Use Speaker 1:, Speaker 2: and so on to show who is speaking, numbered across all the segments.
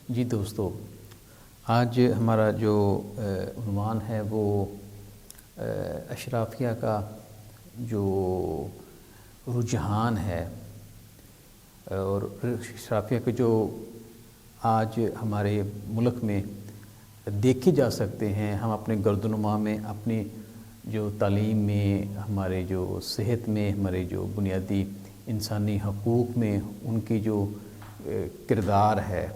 Speaker 1: جی دوستو، آج ہمارا جو عنوان ہے وہ اشرافیہ کا جو رجحان ہے اور اشرافیہ کے جو آج ہمارے ملک میں دیکھے جا سکتے ہیں. ہم اپنے گردنما میں، اپنی جو تعلیم میں، ہمارے جو صحت میں، ہمارے جو بنیادی انسانی حقوق میں ان کی جو کردار ہے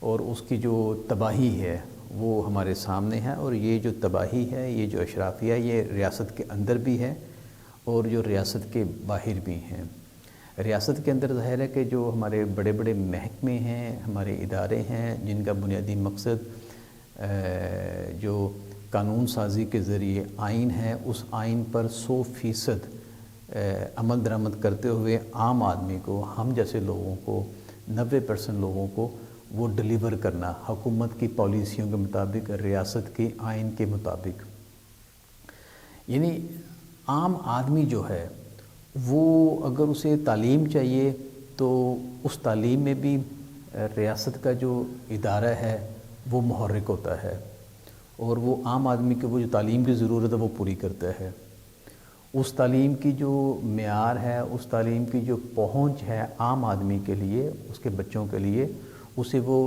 Speaker 1: اور اس کی جو تباہی ہے وہ ہمارے سامنے ہے. اور یہ جو تباہی ہے، یہ جو اشرافیہ، یہ ریاست کے اندر بھی ہے اور جو ریاست کے باہر بھی ہیں. ریاست کے اندر ظاہر ہے کہ جو ہمارے بڑے بڑے محکمے ہیں، ہمارے ادارے ہیں، جن کا بنیادی مقصد جو قانون سازی کے ذریعے آئین ہے، اس آئین پر 100% عمل درآمد کرتے ہوئے عام آدمی کو، ہم جیسے لوگوں کو، 90% لوگوں کو وہ ڈلیور کرنا حکومت کی پالیسیوں کے مطابق، ریاست کے آئین کے مطابق. یعنی عام آدمی جو ہے وہ اگر اسے تعلیم چاہیے تو اس تعلیم میں بھی ریاست کا جو ادارہ ہے وہ محرک ہوتا ہے اور وہ عام آدمی کے وہ جو تعلیم کی ضرورت ہے وہ پوری کرتا ہے. اس تعلیم کی جو معیار ہے، اس تعلیم کی جو پہنچ ہے عام آدمی کے لیے، اس کے بچوں کے لیے، اسے وہ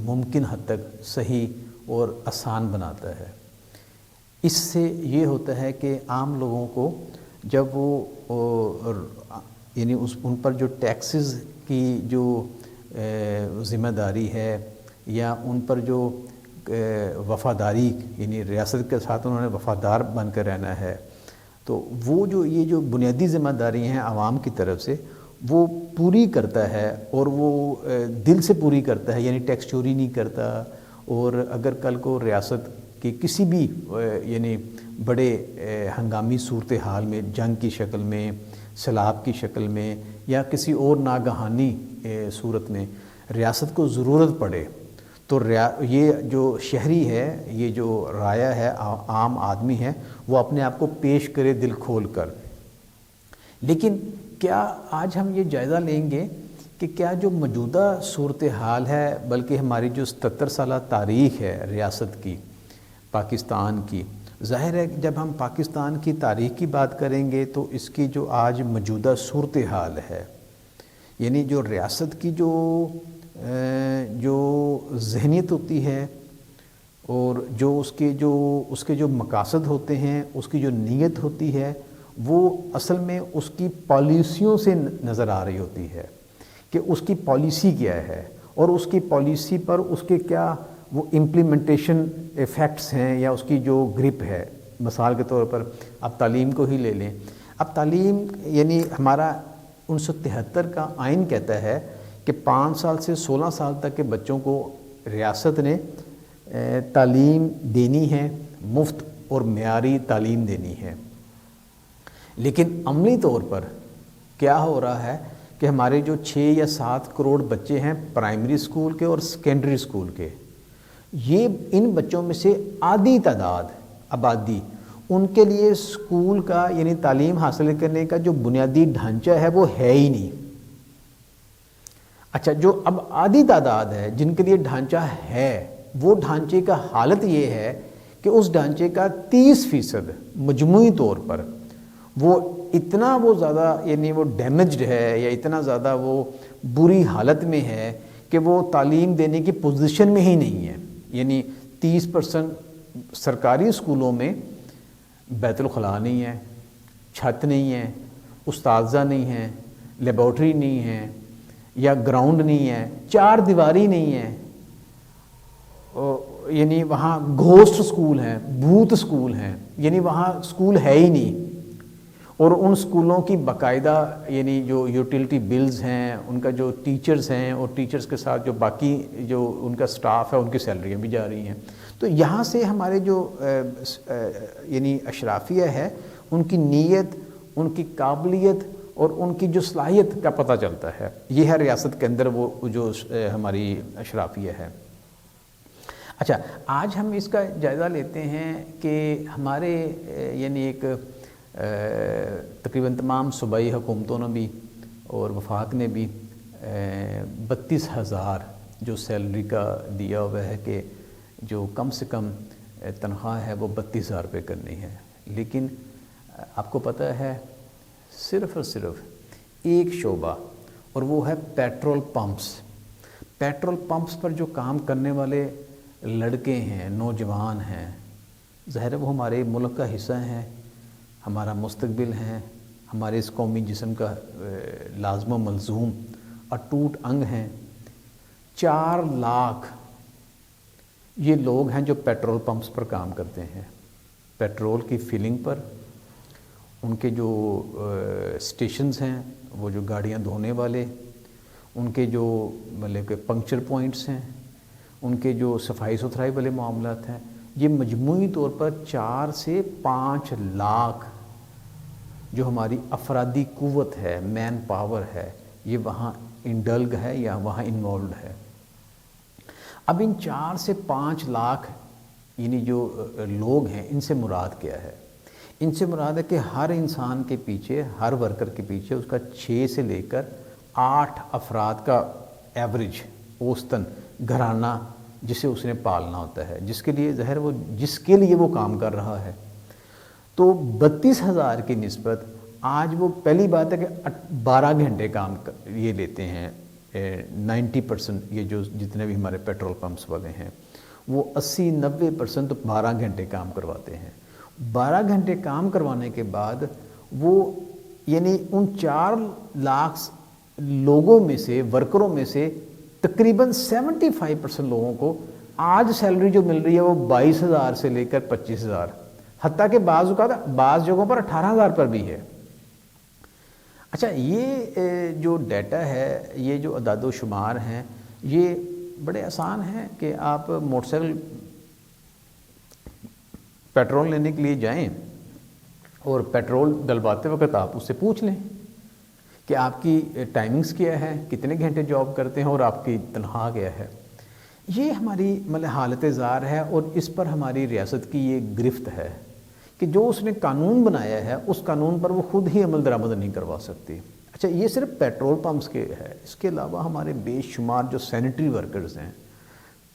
Speaker 1: ممکن حد تک صحیح اور آسان بناتا ہے. اس سے یہ ہوتا ہے کہ عام لوگوں کو جب وہ یعنی ان پر جو ٹیکسز کی جو ذمہ داری ہے یا ان پر جو وفاداری، یعنی ریاست کے ساتھ انہوں نے وفادار بن کر رہنا ہے، تو وہ جو یہ جو بنیادی ذمہ داری ہیں عوام کی طرف سے وہ پوری کرتا ہے اور وہ دل سے پوری کرتا ہے. یعنی ٹیکس چوری نہیں کرتا. اور اگر کل کو ریاست کی کسی بھی یعنی بڑے ہنگامی صورتحال میں، جنگ کی شکل میں، سیلاب کی شکل میں یا کسی اور ناگہانی صورت میں ریاست کو ضرورت پڑے تو یہ جو شہری ہے، یہ جو رعایا ہے، عام آدمی ہے، وہ اپنے آپ کو پیش کرے دل کھول کر. لیکن کیا آج ہم یہ جائزہ لیں گے کہ کیا جو موجودہ صورتحال ہے، بلکہ ہماری جو 77 سالہ تاریخ ہے ریاست کی، پاکستان کی، ظاہر ہے جب ہم پاکستان کی تاریخ کی بات کریں گے تو اس کی جو آج موجودہ صورتحال ہے، یعنی جو ریاست کی جو ذہنیت ہوتی ہے اور جو اس کے جو مقاصد ہوتے ہیں، اس کی جو نیت ہوتی ہے، وہ اصل میں اس کی پالیسیوں سے نظر آ رہی ہوتی ہے کہ اس کی پالیسی کیا ہے اور اس کی پالیسی پر اس کے کیا وہ امپلیمنٹیشن ایفیکٹس ہیں یا اس کی جو گرپ ہے. مثال کے طور پر آپ تعلیم کو ہی لے لیں. اب تعلیم یعنی ہمارا 1973 کا آئین کہتا ہے کہ 5 سال سے 16 سال تک کے بچوں کو ریاست نے تعلیم دینی ہے، مفت اور معیاری تعلیم دینی ہے. لیکن عملی طور پر کیا ہو رہا ہے کہ ہمارے جو 6 یا 7 کروڑ بچے ہیں پرائمری اسکول کے اور سیکنڈری اسکول کے، یہ ان بچوں میں سے آدھی تعداد آبادی ان کے لیے اسکول کا یعنی تعلیم حاصل کرنے کا جو بنیادی ڈھانچہ ہے وہ ہے ہی نہیں. اچھا، جو اب آدھی تعداد ہے جن کے لیے ڈھانچہ ہے، وہ ڈھانچے کا حالت یہ ہے کہ اس ڈھانچے کا 30% مجموعی طور پر وہ اتنا وہ زیادہ یعنی وہ ڈیمیجڈ ہے یا اتنا زیادہ وہ بری حالت میں ہے کہ وہ تعلیم دینے کی پوزیشن میں ہی نہیں ہے. یعنی 30% سرکاری اسکولوں میں بیت الخلاء نہیں ہے، چھت نہیں ہے، اساتذہ نہیں ہیں، لیبارٹری نہیں ہے یا گراؤنڈ نہیں ہے، 4 دیواری نہیں ہے. یعنی وہاں گھوسٹ اسکول ہیں، بھوت اسکول ہیں، یعنی وہاں اسکول ہے ہی نہیں. اور ان اسکولوں کی باقاعدہ یعنی جو یوٹیلٹی بلز ہیں، ان کا جو ٹیچرز ہیں اور ٹیچرز کے ساتھ جو باقی جو ان کا سٹاف ہے ان کی سیلریاں بھی جا رہی ہیں. تو یہاں سے ہمارے جو یعنی اشرافیہ ہے، ان کی نیت، ان کی قابلیت اور ان کی جو صلاحیت کا پتہ چلتا ہے. یہ ہے ریاست کے اندر وہ جو ہماری اشرافیہ ہے. اچھا، آج ہم اس کا جائزہ لیتے ہیں کہ ہمارے یعنی ایک تقریباً تمام صوبائی حکومتوں نے بھی اور وفاق نے بھی 32,000 جو سیلری کا دیا ہوا ہے کہ جو کم سے کم تنخواہ ہے وہ 32,000 روپے کرنی ہے، لیکن آپ کو پتہ ہے صرف اور صرف ایک شعبہ، اور وہ ہے پیٹرول پمپس۔ پیٹرول پمپس پر جو کام کرنے والے لڑکے ہیں، نوجوان ہیں، ظاہر ہے وہ ہمارے ملک کا حصہ ہیں، ہمارا مستقبل ہیں، ہمارے اس قومی جسم کا لازم و ملزوم اٹوٹ انگ ہیں۔ 4 لاکھ یہ لوگ ہیں جو پیٹرول پمپس پر کام کرتے ہیں، پیٹرول کی فلنگ پر، ان کے جو اسٹیشنز ہیں، وہ جو گاڑیاں دھونے والے، ان کے جو مطلب کہ پنکچر پوائنٹس ہیں، ان کے جو صفائی ستھرائی والے معاملات ہیں، یہ مجموعی طور پر 4 سے 5 لاکھ جو ہماری افرادی قوت ہے، مین پاور ہے، یہ وہاں انڈلگ ہے یا وہاں انوالوڈ ہے۔ اب ان 4 سے 5 لاکھ یعنی جو لوگ ہیں، ان سے مراد کیا ہے؟ ان سے مراد ہے کہ ہر انسان کے پیچھے، ہر ورکر کے پیچھے اس کا 6 سے لے کر 8 افراد کا ایوریج اوسطاً گھرانہ جسے اس نے پالنا ہوتا ہے، جس کے لیے وہ کام کر رہا ہے۔ تو 32,000 کی نسبت آج وہ پہلی بات ہے کہ 12 گھنٹے کام یہ لیتے ہیں، 90% یہ جو جتنے بھی ہمارے پیٹرول پمپس والے ہیں وہ 80-90% تو 12 گھنٹے کام کرواتے ہیں۔ 12 گھنٹے کام کروانے کے بعد وہ یعنی ان 4 لاکھ لوگوں میں سے، ورکروں میں سے تقریباً 75% لوگوں کو آج سیلری جو مل رہی ہے وہ 22,000 سے لے کر 25,000، حتیٰ کہ بعض جگہوں پر 18,000 پر بھی ہے۔ اچھا، یہ جو ڈیٹا ہے، یہ جو اعداد و شمار ہیں، یہ بڑے آسان ہیں کہ آپ موٹر سائیکل پیٹرول لینے کے لیے جائیں اور پیٹرول ڈلواتے وقت آپ اس سے پوچھ لیں کہ آپ کی ٹائمنگز کیا ہے، کتنے گھنٹے جاب کرتے ہیں اور آپ کی تنخواہ کیا ہے۔ یہ ہماری حالت زار ہے، اور اس پر ہماری ریاست کی یہ گرفت ہے کہ جو اس نے قانون بنایا ہے اس قانون پر وہ خود ہی عمل درآمد نہیں کروا سکتی۔ اچھا، یہ صرف پیٹرول پمپس کے ہے، اس کے علاوہ ہمارے بے شمار جو سینیٹری ورکرز ہیں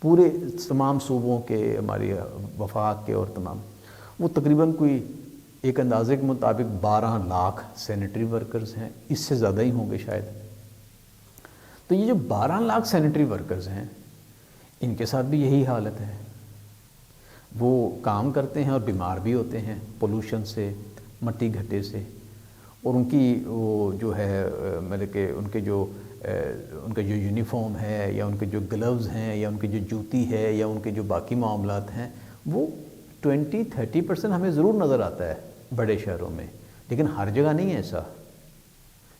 Speaker 1: پورے تمام صوبوں کے، ہماری وفاق کے، اور تمام وہ تقریباً کوئی ایک اندازے کے مطابق 12 لاکھ سینیٹری ورکرز ہیں، اس سے زیادہ ہی ہوں گے شاید۔ تو یہ جو 12 لاکھ سینیٹری ورکرز ہیں، ان کے ساتھ بھی یہی حالت ہے۔ وہ کام کرتے ہیں اور بیمار بھی ہوتے ہیں پولوشن سے، مٹی گھٹے سے، اور ان کی وہ جو ہے مطلب کہ ان کا جو یونیفارم ہے، یا ان کے جو گلوز ہیں، یا ان کی جو جوتی ہے، یا ان کے جو باقی معاملات ہیں، وہ 20-30% ہمیں ضرور نظر آتا ہے بڑے شہروں میں، لیکن ہر جگہ نہیں ہے ایسا۔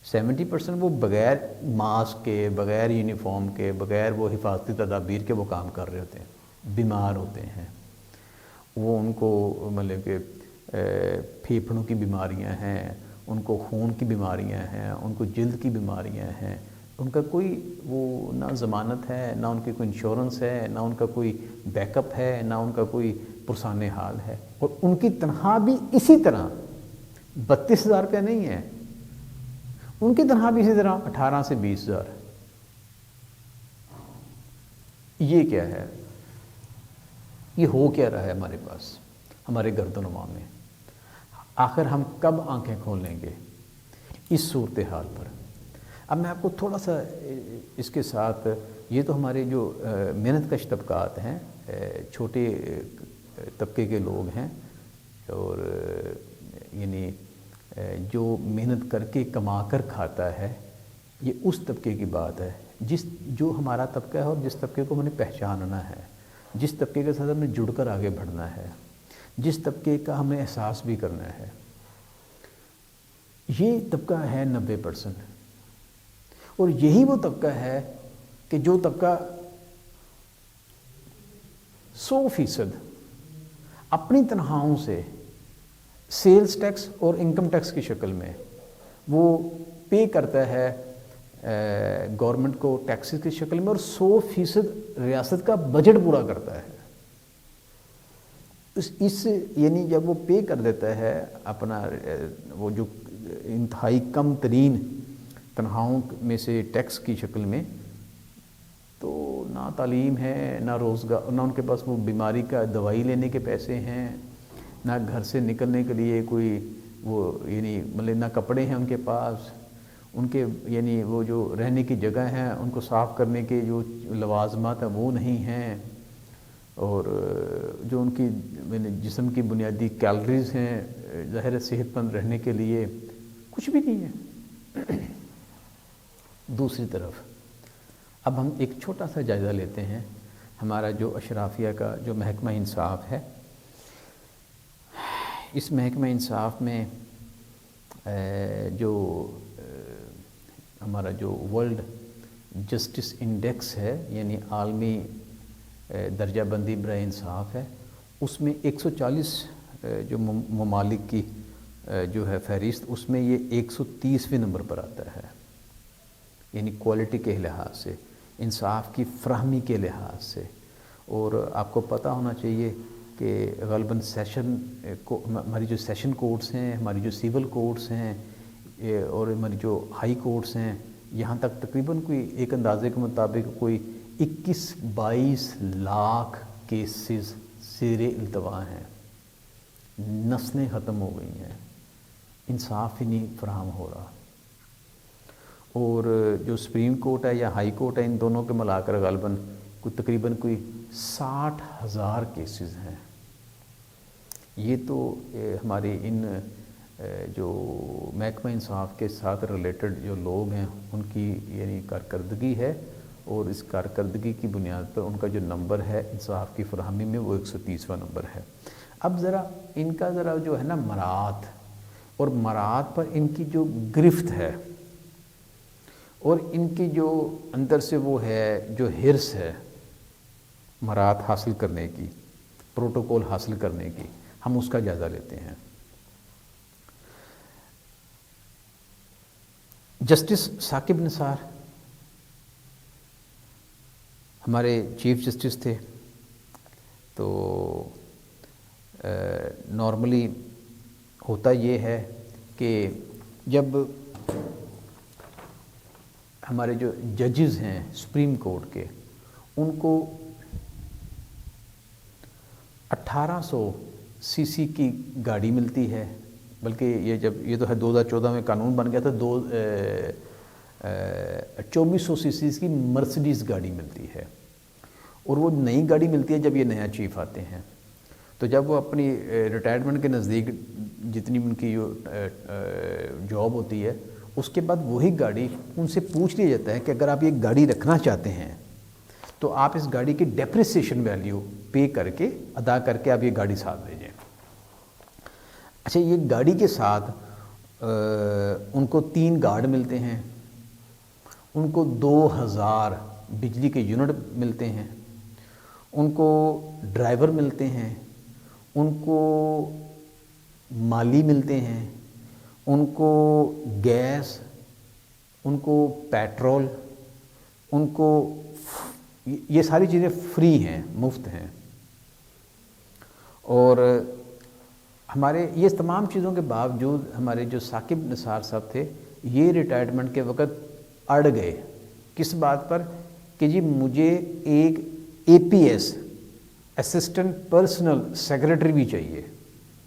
Speaker 1: 70% وہ بغیر ماسک کے، بغیر یونیفارم کے، بغیر وہ حفاظتی تدابیر کے وہ کام کر رہے ہوتے ہیں، بیمار ہوتے ہیں۔ وہ ان کو مطلب کہ پھیپھڑوں کی بیماریاں ہیں، ان کو خون کی بیماریاں ہیں، ان کو جلد کی بیماریاں ہیں، ان کا کوئی وہ نہ ضمانت ہے، نہ ان کی کوئی انشورنس ہے، نہ ان کا کوئی بیک اپ ہے، نہ ان کا کوئی پرسان حال ہے، اور ان کی تنخواہ بھی اسی طرح 32,000 روپیہ نہیں ہے، ان کی تنخواہ بھی اسی طرح 18 سے 20,000۔ یہ کیا ہے؟ یہ ہو کیا رہا ہے ہمارے پاس، ہمارے گردنما میں؟ آخر ہم کب آنکھیں کھولیں گے اس صورتحال پر؟ اب میں آپ کو تھوڑا سا اس کے ساتھ، یہ تو ہمارے جو محنت کش طبقات ہیں، چھوٹے طبقے کے لوگ ہیں، اور یعنی جو محنت کر کے کما کر کھاتا ہے، یہ اس طبقے کی بات ہے جو ہمارا طبقہ ہے، اور جس طبقے کو ہم نے پہچاننا ہے، جس طبقے کے ساتھ ہم نے جڑ کر آگے بڑھنا ہے، جس طبقے کا ہمیں احساس بھی کرنا ہے۔ یہ طبقہ ہے 90%، اور یہی وہ طبقہ ہے کہ جو طبقہ 100% اپنی تنخواہوں سے سیلز ٹیکس اور انکم ٹیکس کی شکل میں وہ پے کرتا ہے گورنمنٹ کو ٹیکسز کی شکل میں، اور 100% ریاست کا بجٹ پورا کرتا ہے۔ اس یعنی جب وہ پے کر دیتا ہے اپنا وہ جو انتہائی کم ترین تنخواہوں میں سے ٹیکس کی شکل میں، تو نہ تعلیم ہے، نہ روزگار، نہ ان کے پاس وہ بیماری کا دوائی لینے کے پیسے ہیں، نہ گھر سے نکلنے کے لیے کوئی وہ یعنی مطلب نہ کپڑے ہیں ان کے پاس، ان کے یعنی وہ جو رہنے کی جگہ ہیں ان کو صاف کرنے کے جو لوازمات ہیں وہ نہیں ہیں، اور جو ان کی جسم کی بنیادی کیلریز ہیں ظاہر صحت مند رہنے کے لیے کچھ بھی نہیں ہے۔ دوسری طرف اب ہم ایک چھوٹا سا جائزہ لیتے ہیں، ہمارا جو اشرافیہ کا جو محکمہ انصاف ہے، اس محکمہ انصاف میں جو ہمارا جو ورلڈ جسٹس انڈیکس ہے یعنی عالمی درجہ بندی برائے انصاف ہے، اس میں 140 جو ممالک کی جو ہے فہرست، اس میں یہ 130ویں نمبر پر آتا ہے، یعنی کوالٹی کے لحاظ سے، انصاف کی فراہمی کے لحاظ سے۔ اور آپ کو پتہ ہونا چاہیے کہ غالباً سیشن کو ہماری جو سیشن کورٹس ہیں، ہماری جو سیول کورٹس ہیں اور ہماری جو ہائی کورٹس ہیں، یہاں تک تقریباً کوئی ایک اندازے کے مطابق کوئی 21-22 لاکھ کیسز زیر التوا ہیں، نسلیں ختم ہو گئی ہیں، انصاف ہی نہیں فراہم ہو رہا۔ اور جو سپریم کورٹ ہے یا ہائی کورٹ ہے، ان دونوں کے ملا کر غالباً تقریباً کوئی 60,000 کیسز ہیں۔ یہ تو ہمارے ان جو محکمہ انصاف کے ساتھ ریلیٹڈ جو لوگ ہیں ان کی یعنی کارکردگی ہے، اور اس کارکردگی کی بنیاد پر ان کا جو نمبر ہے انصاف کی فراہمی میں وہ 130واں نمبر ہے۔ اب ذرا ان کا ذرا جو ہے نا مرات، اور مرات پر ان کی جو گرفت ہے اور ان کی جو اندر سے وہ ہے جو حرص ہے مرات حاصل کرنے کی، پروٹوکول حاصل کرنے کی، ہم اس کا جائزہ لیتے ہیں۔ جسٹس ثاقب نثار ہمارے چیف جسٹس تھے، تو نارملی ہوتا یہ ہے کہ جب ہمارے جو ججز ہیں سپریم کورٹ کے، ان کو 1800 سی سی کی گاڑی ملتی ہے، بلکہ یہ تو ہے 2014 میں قانون بن گیا تھا، 2400 سی سی کی مرسڈیز گاڑی ملتی ہے، اور وہ نئی گاڑی ملتی ہے جب یہ نیا چیف آتے ہیں۔ تو جب وہ اپنی ریٹائرمنٹ کے نزدیک جتنی ان کی جو جاب ہوتی ہے، اس کے بعد وہی گاڑی ان سے پوچھ لیا جاتا ہے کہ اگر آپ یہ گاڑی رکھنا چاہتے ہیں تو آپ اس گاڑی کی ڈیپریسیشن ویلیو پے کر کے ادا کر کے آپ یہ گاڑی ساتھ لے جائیں۔ اچھا، یہ گاڑی کے ساتھ ان کو 3 گارڈ ملتے ہیں، ان کو 2000 بجلی کے یونٹ ملتے ہیں، ان کو ڈرائیور ملتے ہیں، ان کو مالی ملتے ہیں، ان کو گیس، ان کو پیٹرول، ان کو یہ ساری چیزیں فری ہیں، مفت ہیں۔ اور ہمارے یہ تمام چیزوں کے باوجود ہمارے جو ثاقب نثار صاحب تھے، یہ ریٹائرمنٹ کے وقت اڑ گئے کس بات پر کہ جی مجھے ایک APS اسسٹنٹ پرسنل سیکرٹری بھی چاہیے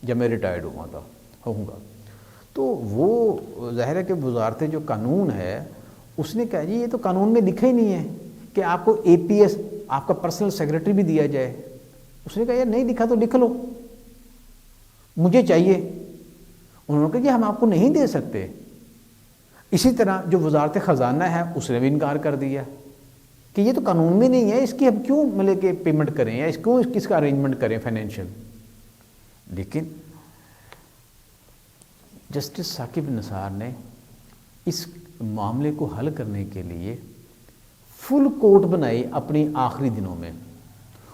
Speaker 1: جب میں ریٹائرڈ ہوں گا۔ تو وہ ظاہر ہے کہ وزارت جو قانون ہے اس نے کہا جی یہ تو قانون میں لکھا ہی نہیں ہے کہ آپ کو APS آپ کا پرسنل سیکرٹری بھی دیا جائے۔ اس نے کہا یار نہیں لکھا تو لکھ لو، مجھے چاہیے۔ انہوں نے کہا جی ہم آپ کو نہیں دے سکتے۔ اسی طرح جو وزارت خزانہ ہے اس نے بھی انکار کر دیا کہ یہ تو قانون میں نہیں ہے، اس کی ہم کیوں مطلب کہ پیمنٹ کریں یا کس کا ارینجمنٹ کریں فائنینشیل۔ لیکن جسٹس ثاقب نثار نے اس معاملے کو حل کرنے کے لیے فل کورٹ بنائی اپنی آخری دنوں میں،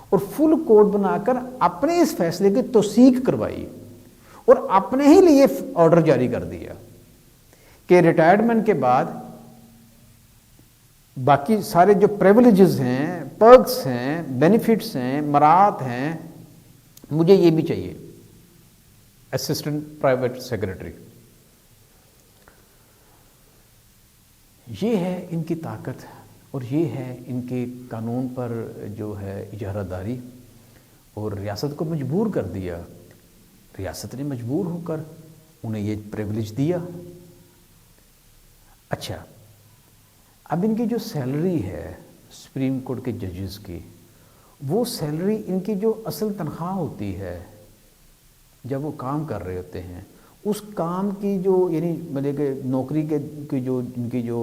Speaker 1: اور فل کورٹ بنا کر اپنے اس فیصلے کی توثیق کروائی اور اپنے ہی لیے آرڈر جاری کر دیا کہ ریٹائرمنٹ کے بعد باقی سارے جو پریولیجز ہیں، پرکس ہیں، بینیفٹس ہیں، مرات ہیں، مجھے یہ بھی چاہیے، اسسٹنٹ پرائیویٹ سیکرٹری۔ یہ ہے ان کی طاقت اور یہ ہے ان کے قانون پر جو ہے اجارہ داری، اور ریاست کو مجبور کر دیا، ریاست نے مجبور ہو کر انہیں یہ پریولیج دیا۔ اچھا، اب ان کی جو سیلری ہے سپریم کورٹ کے ججز کی، وہ سیلری ان کی جو اصل تنخواہ ہوتی ہے جب وہ کام کر رہے ہوتے ہیں، اس کام کی جو یعنی مطلب کہ نوکری کی جو ان کی جو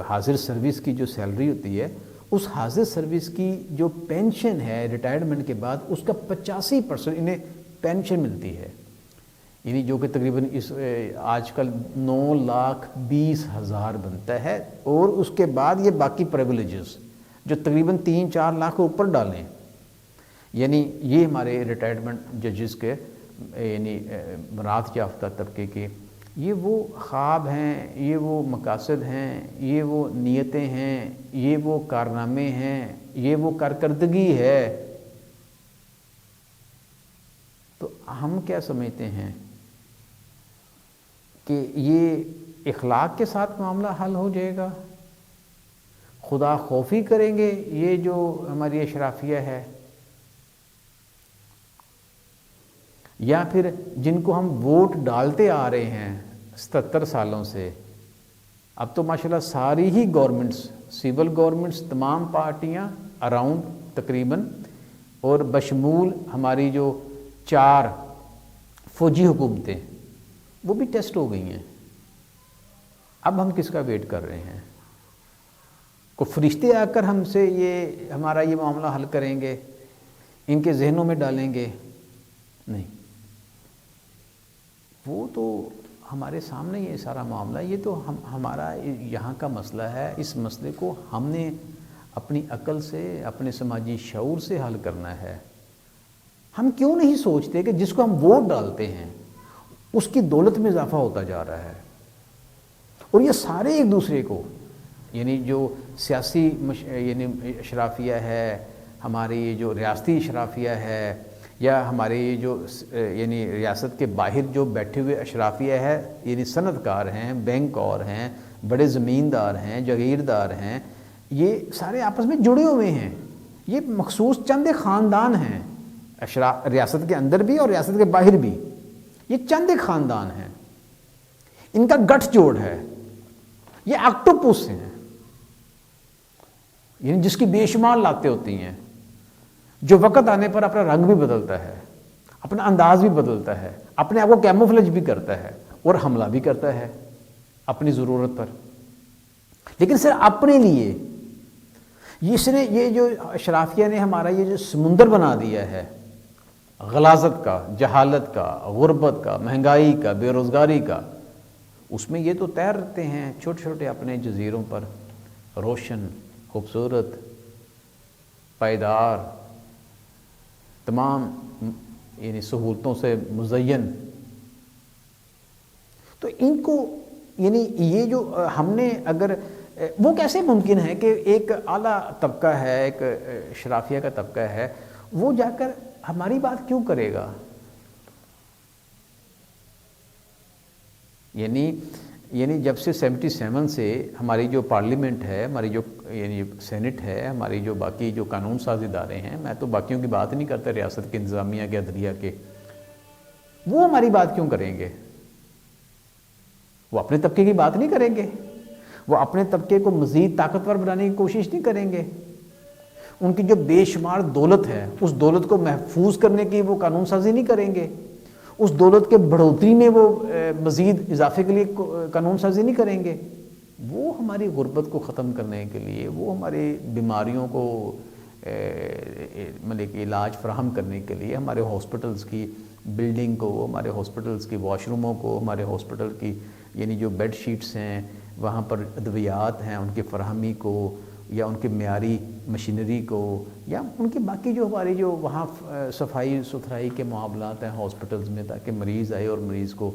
Speaker 1: حاضر سروس کی جو سیلری ہوتی ہے، اس حاضر سروس کی جو پینشن ہے ریٹائرمنٹ کے بعد، اس کا 85% انہیں پینشن ملتی ہے، یعنی جو کہ تقریباً آج کل 9,20,000 بنتا ہے، اور اس کے بعد یہ باقی پریولیجز جو تقریباً 3-4 لاکھ کے اوپر ڈالیں، یعنی یہ ہمارے ریٹائرمنٹ ججز کے یعنی برات یافتہ طبقے کے، یہ وہ خواب ہیں، یہ وہ مقاصد ہیں، یہ وہ نیتیں ہیں، یہ وہ کارنامے ہیں، یہ وہ کارکردگی ہے۔ تو ہم کیا سمجھتے ہیں کہ یہ اخلاق کے ساتھ معاملہ حل ہو جائے گا، خدا خوفی کریں گے یہ جو ہماری اشرافیہ ہے، یا پھر جن کو ہم ووٹ ڈالتے آ رہے ہیں 77 سالوں سے، اب تو ماشاءاللہ ساری ہی گورنمنٹس، سول گورنمنٹس، تمام پارٹیاں اراؤنڈ تقریباً، اور بشمول ہماری جو 4 فوجی حکومتیں، وہ بھی ٹیسٹ ہو گئی ہیں۔ اب ہم کس کا ویٹ کر رہے ہیں؟ کوئی فرشتے آ کر ہم سے یہ ہمارا یہ معاملہ حل کریں گے، ان کے ذہنوں میں ڈالیں گے؟ نہیں، وہ تو ہمارے سامنے یہ سارا معاملہ، یہ تو ہمارا یہاں کا مسئلہ ہے۔ اس مسئلے کو ہم نے اپنی عقل سے، اپنے سماجی شعور سے حل کرنا ہے۔ ہم کیوں نہیں سوچتے کہ جس کو ہم ووٹ ڈالتے ہیں اس کی دولت میں اضافہ ہوتا جا رہا ہے، اور یہ سارے ایک دوسرے کو، یعنی جو سیاسی یعنی اشرافیہ ہے، ہماری یہ جو ریاستی اشرافیہ ہے، یا ہمارے یہ جو یعنی ریاست کے باہر جو بیٹھے ہوئے اشرافیہ ہے، یعنی صنعت کار ہیں، بینک اور ہیں، بڑے زمیندار ہیں، جاگیردار ہیں، یہ سارے آپس میں جڑے ہوئے ہیں۔ یہ مخصوص چند خاندان ہیں، ریاست کے اندر بھی اور ریاست کے باہر بھی، یہ چند خاندان ہیں، ان کا گٹھ جوڑ ہے، یہ آکٹوپس ہیں، یعنی جس کی بے شمار لاتیں ہوتی ہیں، جو وقت آنے پر اپنا رنگ بھی بدلتا ہے، اپنا انداز بھی بدلتا ہے، اپنے آپ کو کیموفلیج بھی کرتا ہے، اور حملہ بھی کرتا ہے اپنی ضرورت پر، لیکن صرف اپنے لیے۔ یہ جو اشرافیہ نے ہمارا یہ جو سمندر بنا دیا ہے، غلاظت کا، جہالت کا، غربت کا، مہنگائی کا، بے روزگاری کا، اس میں یہ تو تیرتے ہیں چھوٹے چھوٹے اپنے جزیروں پر، روشن، خوبصورت، پائیدار، تمام یعنی سہولتوں سے مزین۔ تو ان کو یعنی یہ جو ہم نے اگر وہ کیسے ممکن ہے کہ ایک اعلیٰ طبقہ ہے، ایک اشرافیہ کا طبقہ ہے، وہ جا کر ہماری بات کیوں کرے گا؟ یعنی جب سے 77 سے ہماری جو پارلیمنٹ ہے، ہماری جو یعنی سینٹ ہے، ہماری جو باقی جو قانون ساز ادارے ہیں، میں تو باقیوں کی بات نہیں کرتا، ریاست کے انتظامیہ کے، عدلیہ کے، وہ ہماری بات کیوں کریں گے؟ وہ اپنے طبقے کی بات نہیں کریں گے، وہ اپنے طبقے کو مزید طاقتور بنانے کی کوشش نہیں کریں گے، ان کی جو بے شمار دولت ہے اس دولت کو محفوظ کرنے کی وہ قانون سازی نہیں کریں گے، اس دولت کے بڑھوتری میں وہ مزید اضافے کے لیے قانون سازی نہیں کریں گے، وہ ہماری غربت کو ختم کرنے کے لیے، وہ ہماری بیماریوں کو مطلب کہ علاج فراہم کرنے کے لیے، ہمارے ہاسپٹلز کی بلڈنگ کو، ہمارے ہاسپٹلز کی واش روموں کو، ہمارے ہاسپٹل کی یعنی جو بیڈ شیٹس ہیں، وہاں پر ادویات ہیں، ان کی فراہمی کو، یا ان کے معیاری مشینری کو، یا ان کی باقی جو ہماری جو وہاں صفائی ستھرائی کے معاملات ہیں ہاسپٹلز میں، تاکہ مریض آئے اور مریض کو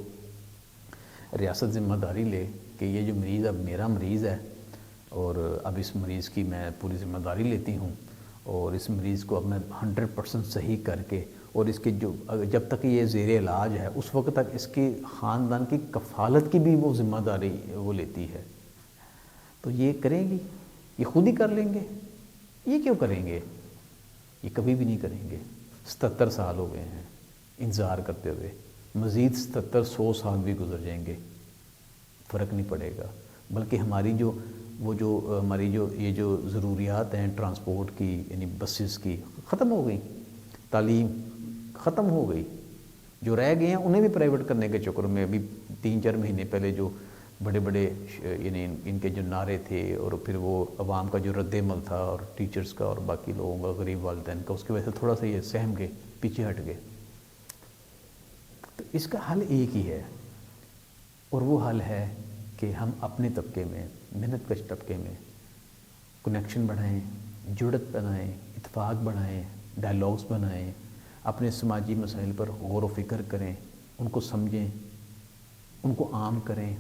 Speaker 1: ریاست ذمہ داری لے کہ یہ جو مریض اب میرا مریض ہے، اور اب اس مریض کی میں پوری ذمہ داری لیتی ہوں، اور اس مریض کو اب میں 100% صحیح کر کے، اور اس کی جو جب تک یہ زیر علاج ہے اس وقت تک اس کی خاندان کی کفالت کی بھی وہ ذمہ داری وہ لیتی ہے، تو یہ کریں گی؟ یہ خود ہی کر لیں گے، یہ کیوں کریں گے؟ یہ کبھی بھی نہیں کریں گے۔ 77 سال ہو گئے ہیں انتظار کرتے ہوئے، مزید 77-100 سال بھی گزر جائیں گے، فرق نہیں پڑے گا۔ بلکہ ہماری یہ جو ضروریات ہیں ٹرانسپورٹ کی، یعنی بسز کی، ختم ہو گئی، تعلیم ختم ہو گئی۔ جو رہ گئے ہیں انہیں بھی پرائیویٹ کرنے کے چکر میں ابھی 3-4 مہینے پہلے جو بڑے بڑے یعنی ان کے جو نعرے تھے، اور پھر وہ عوام کا جو رد عمل تھا، اور ٹیچرز کا اور باقی لوگوں کا، غریب والدین کا، اس کی وجہ سے تھوڑا سا یہ سہم گئے، پیچھے ہٹ گئے۔ تو اس کا حل ایک ہی ہے، اور وہ حل ہے کہ ہم اپنے طبقے میں، محنت کش طبقے میں کنیکشن بڑھائیں، جڑت بنائیں، اتفاق بڑھائیں، ڈائلاگز بنائیں، اپنے سماجی مسائل پر غور و فکر کریں، ان کو سمجھیں، ان کو عام کریں،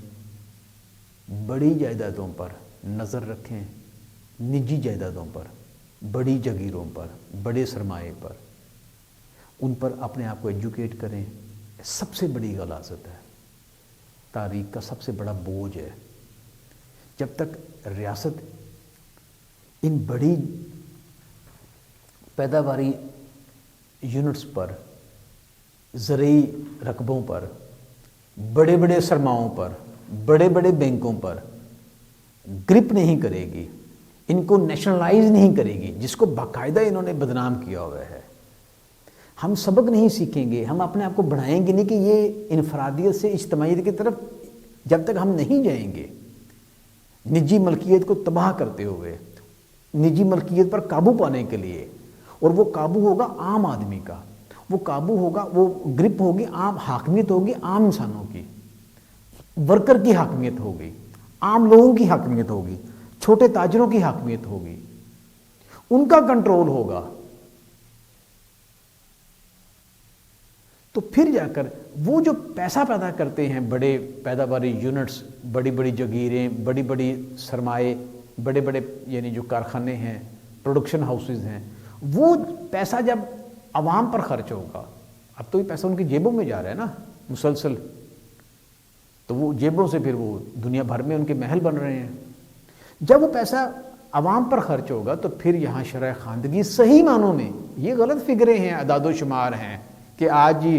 Speaker 1: بڑی جائیدادوں پر نظر رکھیں، نجی جائیدادوں پر، بڑی جگیروں پر، بڑے سرمایے پر، ان پر اپنے آپ کو ایجوکیٹ کریں۔ سب سے بڑی غلاظت ہے، تاریخ کا سب سے بڑا بوجھ ہے۔ جب تک ریاست ان بڑی پیداواری یونٹس پر، زرعی رقبوں پر، بڑے بڑے سرماؤں پر، بڑے بڑے بینکوں پر گرپ نہیں کرے گی، ان کو نیشنلائز نہیں کرے گی، جس کو باقاعدہ انہوں نے بدنام کیا ہوا ہے، ہم سبق نہیں سیکھیں گے، ہم اپنے آپ کو بڑھائیں گے نہیں کہ یہ انفرادیت سے اجتماعیت کی طرف جب تک ہم نہیں جائیں گے، نجی ملکیت کو تباہ کرتے ہوئے، نجی ملکیت پر قابو پانے کے لیے، اور وہ قابو ہوگا عام آدمی کا، وہ قابو ہوگا، وہ گرپ ہوگی عام، حاکمیت ہوگی عام انسانوں کی، ورکر کی حاکمیت ہوگی، عام لوگوں کی حاکمیت ہوگی، چھوٹے تاجروں کی حاکمیت ہوگی، ان کا کنٹرول ہوگا۔ تو پھر جا کر وہ جو پیسہ پیدا کرتے ہیں، بڑے پیداواری یونٹس، بڑی بڑی جگیریں، بڑی بڑی سرمائے، بڑے بڑے یعنی جو کارخانے ہیں، پروڈکشن ہاؤسز ہیں، وہ پیسہ جب عوام پر خرچ ہوگا، اب تو یہ پیسہ ان کی جیبوں میں جا رہا ہے نا مسلسل، تو وہ جیبوں سے پھر وہ دنیا بھر میں ان کے محل بن رہے ہیں۔ جب وہ پیسہ عوام پر خرچ ہوگا تو پھر یہاں شرح خواندگی صحیح معنوں میں، یہ غلط فگریں ہیں، اعداد و شمار ہیں کہ آج ہی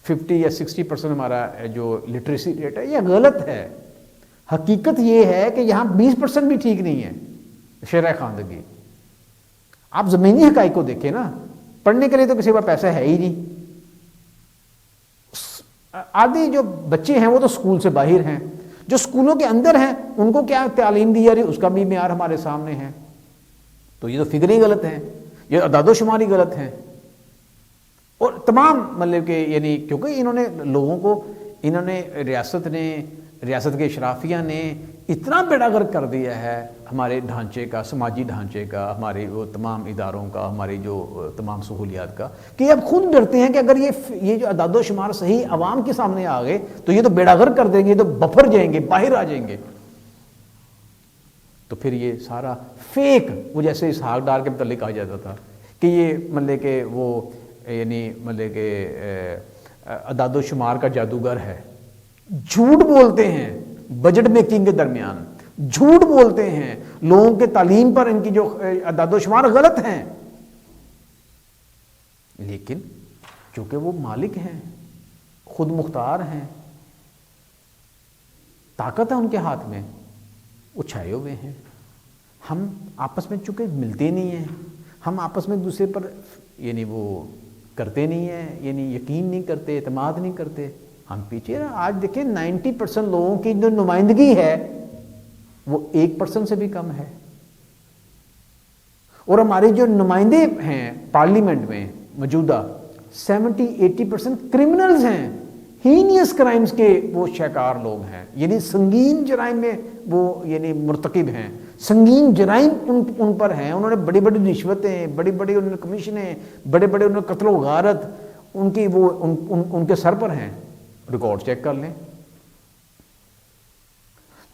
Speaker 1: 50 یا 60% ہمارا جو لٹریسی ریٹ ہے، یہ غلط ہے۔ حقیقت یہ ہے کہ یہاں 20% بھی ٹھیک نہیں ہے شرح خواندگی۔ آپ زمینی حقائق کو دیکھیں نا، پڑھنے کے لیے تو کسی کا پیسہ ہے ہی نہیں۔ آدھی جو بچے ہیں وہ تو سکول سے باہر ہیں، جو سکولوں کے اندر ہیں ان کو کیا تعلیم دی جا رہی ہے اس کا بھی معیار ہمارے سامنے ہے۔ تو یہ تو فگریں غلط ہیں، یہ اعداد و شماری غلط ہیں، اور تمام مطلب کہ یعنی کیونکہ انہوں نے لوگوں کو، انہوں نے ریاست کے اشرافیہ نے اتنا بیڑا غرق کر دیا ہے ہمارے ڈھانچے کا، سماجی ڈھانچے کا، ہمارے وہ تمام اداروں کا، ہماری جو تمام سہولیات کا، کہ اب خود ڈرتے ہیں کہ اگر یہ جو اعداد و شمار صحیح عوام کے سامنے آ گئے تو یہ تو بیڑا غرق کر دیں گے، تو بفر جائیں گے، باہر آ جائیں گے۔ تو پھر یہ سارا فیک، وہ جیسے اسحاق ڈار کے متعلق کہا جاتا تھا کہ یہ مطلب کہ وہ یعنی مطلب کہ اعداد و شمار کا جادوگر ہے، جھوٹ بولتے ہیں بجٹ میکنگ کے درمیان، جھوٹ بولتے ہیں لوگوں کے تعلیم پر، ان کی جو اعداد و شمار غلط ہیں، لیکن چونکہ وہ مالک ہیں، خود مختار ہیں، طاقت ہے ان کے ہاتھ میں، وہ چھائے ہوئے ہیں۔ ہم آپس میں چونکہ ملتے نہیں ہیں، ہم آپس میں دوسرے پر یعنی وہ کرتے نہیں ہیں، یعنی یقین نہیں کرتے، اعتماد نہیں کرتے، ہم پیچھے۔ آج دیکھیں 90% لوگوں کی جو نمائندگی ہے وہ 1% سے بھی کم ہے، اور ہمارے جو نمائندے ہیں پارلیمنٹ میں موجودہ 70-80% کرمنلز ہیں، ہینیس کرائمز کے وہ شکار لوگ ہیں، یعنی سنگین جرائم میں وہ یعنی مرتکب ہیں، سنگین جرائم ان پر ہیں، انہوں نے بڑی بڑی رشوتیں، بڑی بڑی انہوں نے کمیشنیں، بڑے بڑے انہوں نے قتل و غارت ان کی وہ ان کے سر پر ہیں، ریکارڈ چیک کر لیں۔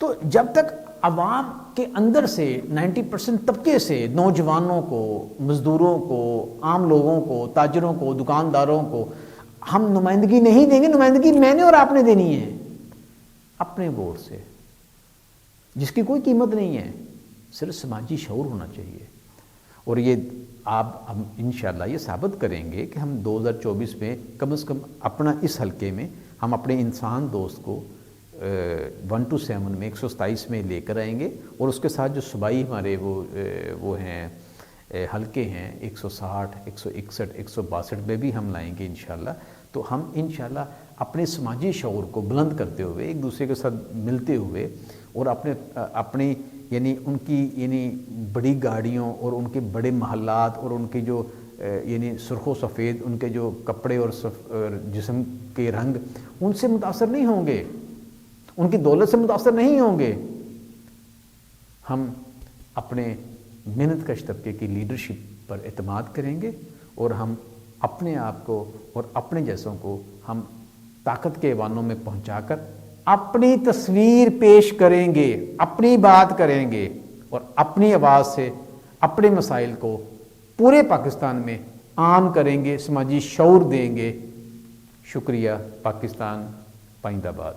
Speaker 1: تو جب تک عوام کے اندر سے 90% طبقے سے، نوجوانوں کو، مزدوروں کو، عام لوگوں کو، تاجروں کو، دکانداروں کو ہم نمائندگی نہیں دیں گے، نمائندگی میں نے اور آپ نے دینی ہے اپنے ووٹ سے، جس کی کوئی قیمت نہیں ہے، صرف سماجی شعور ہونا چاہیے. اور یہ آپ ہم انشاءاللہ یہ ثابت کریں گے کہ ہم 2024 میں کم از کم اپنا اس حلقے میں ہم اپنے انسان دوست کو 1 to 7 میں 127 میں لے کر آئیں گے. اور اس کے ساتھ جو صوبائی ہمارے وہ ہیں حلقے ہیں 160 161 162 میں بھی ہم لائیں گے انشاءاللہ. تو ہم انشاءاللہ اپنے سماجی شعور کو بلند کرتے ہوئے ایک دوسرے کے ساتھ ملتے ہوئے اور اپنی یعنی ان کی یعنی بڑی گاڑیوں اور ان کے بڑے محلات اور ان کے جو یعنی سرخ و سفید ان کے جو کپڑے اور جسم کے رنگ ان سے متاثر نہیں ہوں گے, ان کی دولت سے متاثر نہیں ہوں گے. ہم اپنے محنت کش طبقے کی لیڈرشپ پر اعتماد کریں گے اور ہم اپنے آپ کو اور اپنے جیسوں کو ہم طاقت کے ایوانوں میں پہنچا کر اپنی تصویر پیش کریں گے, اپنی بات کریں گے اور اپنی آواز سے اپنے مسائل کو پورے پاکستان میں عام کریں گے, سماجی شعور دیں گے. شکریہ. پاکستان پائندہ باد.